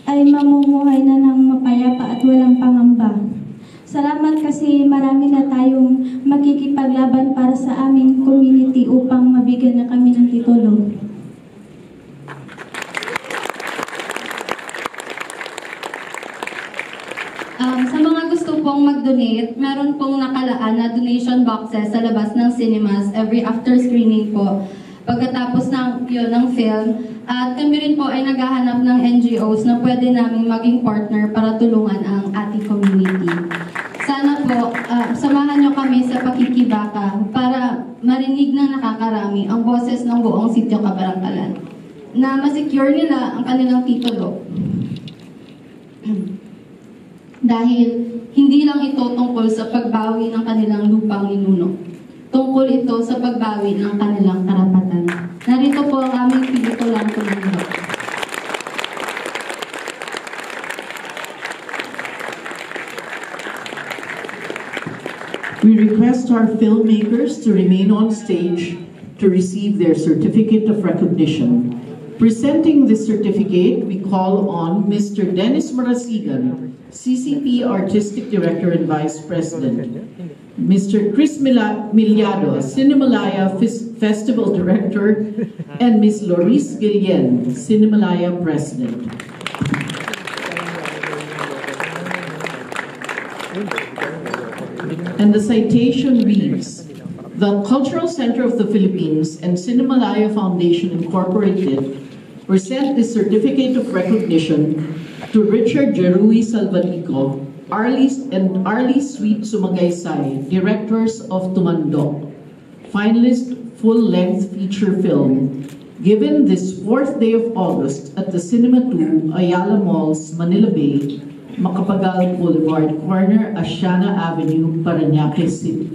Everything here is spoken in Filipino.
ay mamumuhay na ng mapayapa at walang pangamba. Salamat kasi marami na tayong makikipaglaban para sa aming community upang mabigyan na kami ng titulo. Sa mga gusto pong mag-donate, meron pong nakalaan na donation boxes sa labas ng cinemas every after screening po. Pagkatapos ng film, at kami rin po ay naghahanap ng NGOs na pwede naming maging partner para tulungan ang ating community. Sana po, samahan nyo kami sa pakikibaka para marinig ng nakakarami ang boses ng buong Sitio Cabaranggalan na ma-secure nila ang kanilang titulo. Dahil hindi lang ito tungkol sa pagbawi ng kanilang lupang ninuno. Tungkol ito sa pagbawi ng kanilang karapatan. Narito po ang aming pelikulang Tumando. We request our filmmakers to remain on stage to receive their certificate of recognition. Presenting this certificate, we call on Mr. Dennis Marasigan, CCP Artistic Director and Vice President, Mr. Chris Miliado, Cinemalaya Festival Director, and Ms. Loris Guillen, Cinemalaya President. And the citation reads, the Cultural Center of the Philippines and Cinemalaya Foundation Incorporated present this certificate of recognition to Richard Jerui Salvadico, Arlie Sweet Sumagaysay, directors of Tumando, finalist full-length feature film, given this 4th day of August at the Cinema 2, Ayala Malls, Manila Bay, Macapagal Boulevard, corner Asiana Avenue, Parañaque City.